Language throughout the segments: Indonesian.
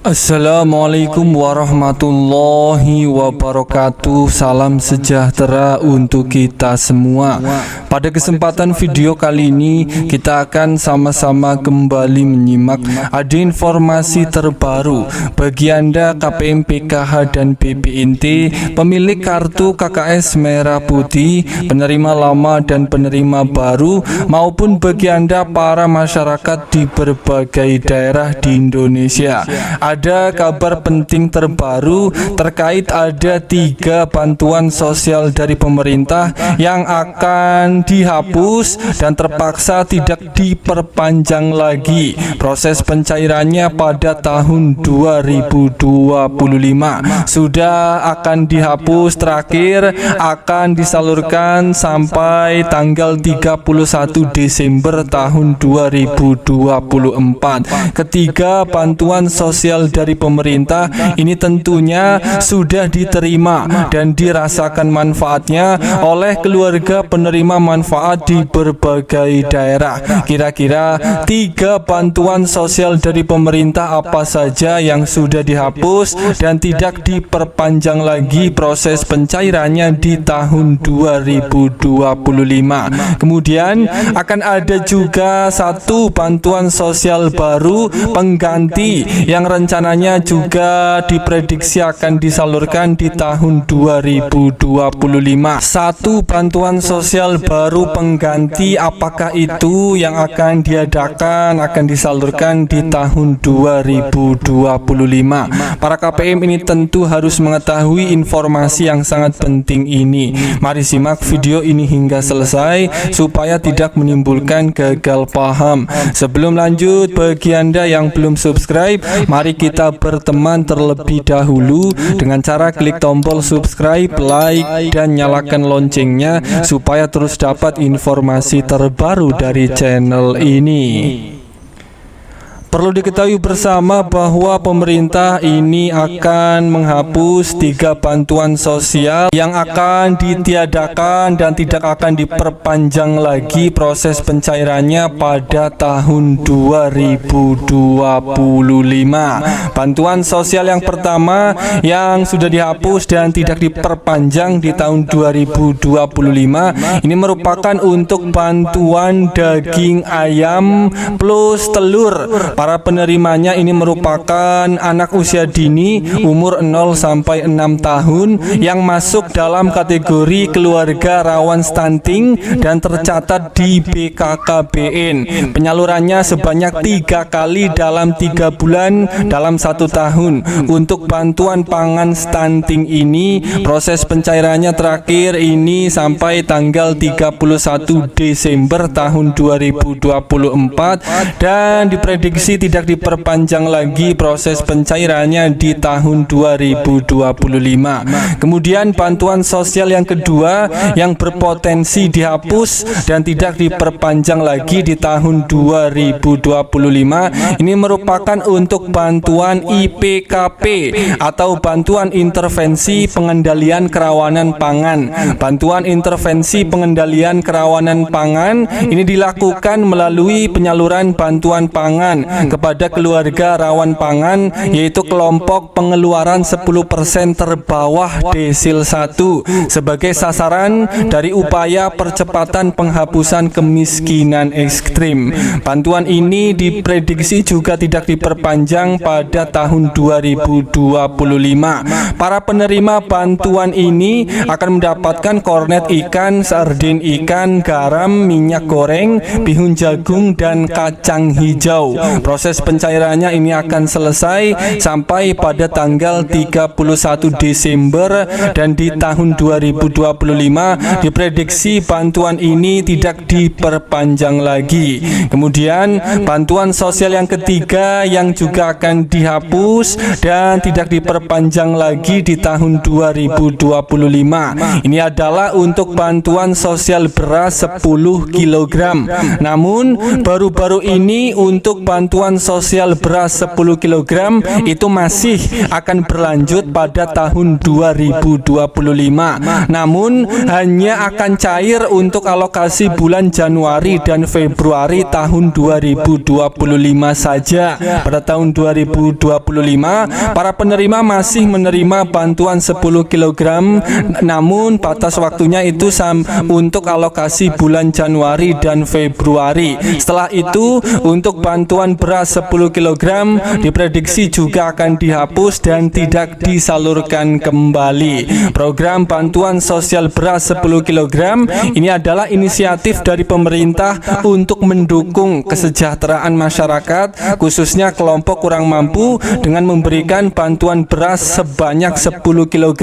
Assalamualaikum warahmatullahi wabarakatuh. Salam sejahtera untuk kita semua. Pada kesempatan video kali ini kita akan sama-sama kembali menyimak ada informasi terbaru bagi Anda KPM PKH dan BPNT, pemilik kartu KKS merah putih, penerima lama dan penerima baru, maupun bagi Anda para masyarakat di berbagai daerah di Indonesia. Ada kabar penting terbaru terkait ada 3 bantuan sosial dari pemerintah yang akan dihapus dan terpaksa tidak diperpanjang lagi proses pencairannya pada tahun 2025. Sudah akan dihapus, terakhir akan disalurkan sampai tanggal 31 Desember tahun 2024. Ketiga bantuan sosial dari pemerintah ini tentunya sudah diterima dan dirasakan manfaatnya oleh keluarga penerima manfaat di berbagai daerah. Kira-kira 3 bantuan sosial dari pemerintah apa saja yang sudah dihapus dan tidak diperpanjang lagi proses pencairannya di tahun 2025. Kemudian akan ada juga 1 bantuan sosial baru pengganti yang rencananya juga diprediksi akan disalurkan di tahun 2025. 1 bantuan sosial baru pengganti, apakah itu yang akan diadakan, akan disalurkan di tahun 2025? Para KPM ini tentu harus mengetahui informasi yang sangat penting ini. Mari simak video ini hingga selesai supaya tidak menimbulkan gagal paham. Sebelum lanjut, bagi Anda yang belum subscribe, mari kita berteman terlebih dahulu dengan cara klik tombol subscribe, like, dan nyalakan loncengnya supaya terus dapat informasi terbaru dari channel ini. Perlu diketahui bersama bahwa pemerintah ini akan menghapus 3 bantuan sosial yang akan ditiadakan dan tidak akan diperpanjang lagi proses pencairannya pada tahun 2025. Bantuan sosial yang pertama yang sudah dihapus dan tidak diperpanjang di tahun 2025 ini merupakan untuk bantuan daging ayam plus telur. Para penerimanya ini merupakan anak usia dini umur 0 sampai 6 tahun yang masuk dalam kategori keluarga rawan stunting dan tercatat di BKKBN. Penyalurannya sebanyak 3 kali dalam 3 bulan dalam 1 tahun. Untuk bantuan pangan stunting ini proses pencairannya terakhir ini sampai tanggal 31 Desember tahun 2024 dan diprediksi tidak diperpanjang lagi proses pencairannya di tahun 2025. Kemudian bantuan sosial yang kedua yang berpotensi dihapus dan tidak diperpanjang lagi di tahun 2025 ini merupakan untuk bantuan IPKP atau bantuan intervensi pengendalian kerawanan pangan. Bantuan intervensi pengendalian kerawanan pangan ini dilakukan melalui penyaluran bantuan pangan kepada keluarga rawan pangan, yaitu kelompok pengeluaran 10% terbawah desil 1 sebagai sasaran dari upaya percepatan penghapusan kemiskinan ekstrim. Bantuan ini diprediksi juga tidak diperpanjang pada tahun 2025. Para penerima bantuan ini akan mendapatkan kornet ikan, sardin ikan, garam, minyak goreng, bihun jagung, dan kacang hijau. Proses pencairannya ini akan selesai sampai pada tanggal 31 Desember dan di tahun 2025 diprediksi bantuan ini tidak diperpanjang lagi. Kemudian bantuan sosial yang ketiga yang juga akan dihapus dan tidak diperpanjang lagi di tahun 2025. Ini adalah untuk bantuan sosial beras 10 kg. Namun baru-baru ini untuk bantuan bantuan sosial beras 10 kg itu masih akan berlanjut pada tahun 2025. Namun hanya akan cair untuk alokasi bulan Januari dan Februari tahun 2025 saja. Pada tahun 2025 para penerima masih menerima bantuan 10 kg, namun batas waktunya itu untuk alokasi bulan Januari dan Februari. Setelah itu untuk bantuan beras 10 kg diprediksi juga akan dihapus dan tidak disalurkan kembali. Program bantuan sosial beras 10 kg ini adalah inisiatif dari pemerintah untuk mendukung kesejahteraan masyarakat, khususnya kelompok kurang mampu, dengan memberikan bantuan beras sebanyak 10 kg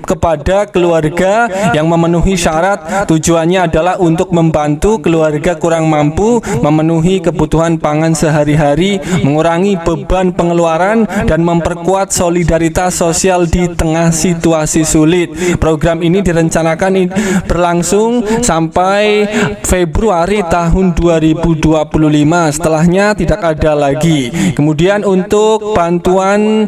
kepada keluarga yang memenuhi syarat. Tujuannya adalah untuk membantu keluarga kurang mampu memenuhi kebutuhan pangan sehari-hari, mengurangi beban pengeluaran, dan memperkuat solidaritas sosial di tengah situasi sulit. Program ini direncanakan berlangsung sampai Februari tahun 2025. Setelahnya tidak ada lagi. Kemudian untuk bantuan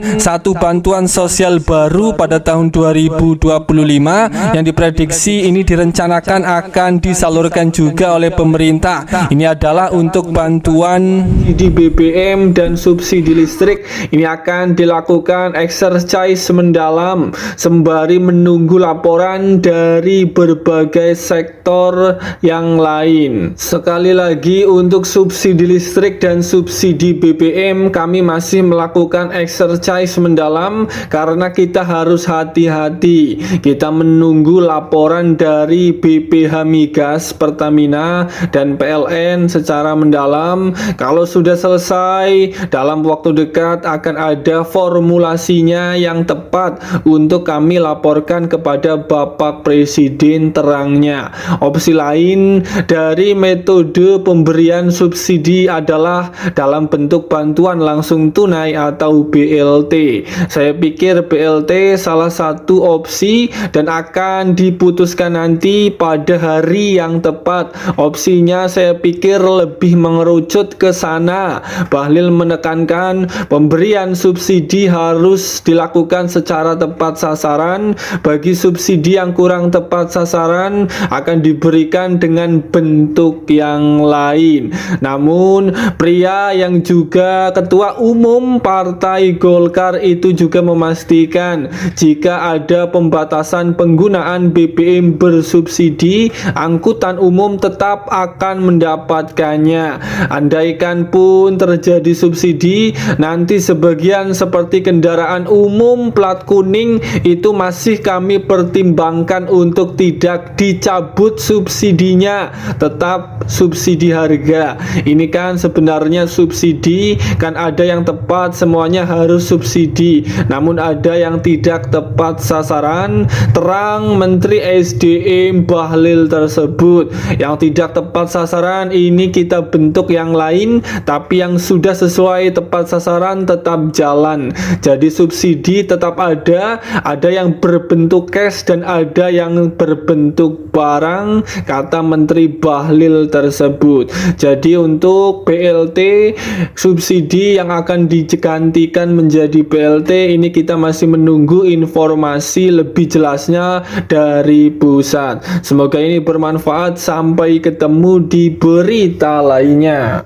sosial baru pada tahun 2025 yang diprediksi ini direncanakan akan disalurkan juga oleh pemerintah. Ini adalah untuk bantuan di BBM dan subsidi listrik. Ini akan dilakukan exercise mendalam sembari menunggu laporan dari berbagai sektor yang lain. Sekali lagi, untuk subsidi listrik dan subsidi BBM kami masih melakukan exercise mendalam karena kita harus hati-hati. Kita menunggu laporan dari BPH Migas, Pertamina, dan PLN secara mendalam. Kalau sudah selesai, dalam waktu dekat akan ada formulasinya yang tepat untuk kami laporkan kepada Bapak Presiden terangnya. Opsi lain dari metode pemberian subsidi adalah dalam bentuk bantuan langsung tunai atau BLT. Saya pikir BLT salah satu opsi dan akan diputuskan nanti pada hari yang tepat. Opsinya saya pikir lebih mengerucut ke sana. Bahlil menekankan pemberian subsidi harus dilakukan secara tepat sasaran. Bagi subsidi yang kurang tepat sasaran akan diberikan dengan bentuk yang lain. Namun pria yang juga ketua umum Partai Golkar itu juga memastikan jika ada pembatasan penggunaan BBM bersubsidi, angkutan umum tetap akan mendapatkannya. Andaikan pun terjadi subsidi, nanti sebagian seperti kendaraan umum plat kuning itu masih kami pertimbangkan untuk tidak dicabut subsidinya, tetap subsidi harga. Ini kan sebenarnya subsidi kan ada yang tepat, semuanya harus subsidi, namun ada yang tidak tepat sasaran. Terang Menteri SDM Bahlil tersebut, yang tidak tepat sasaran ini kita bentuk yang lain, tapi yang sudah sesuai tepat sasaran tetap jalan. Jadi subsidi tetap ada yang berbentuk cash dan ada yang berbentuk barang, kata Menteri Bahlil tersebut. Jadi untuk BLT subsidi yang akan digantikan menjadi BLT ini kita masih menunggu informasi lebih jelasnya dari pusat. Semoga ini bermanfaat. Sampai ketemu di berita lainnya.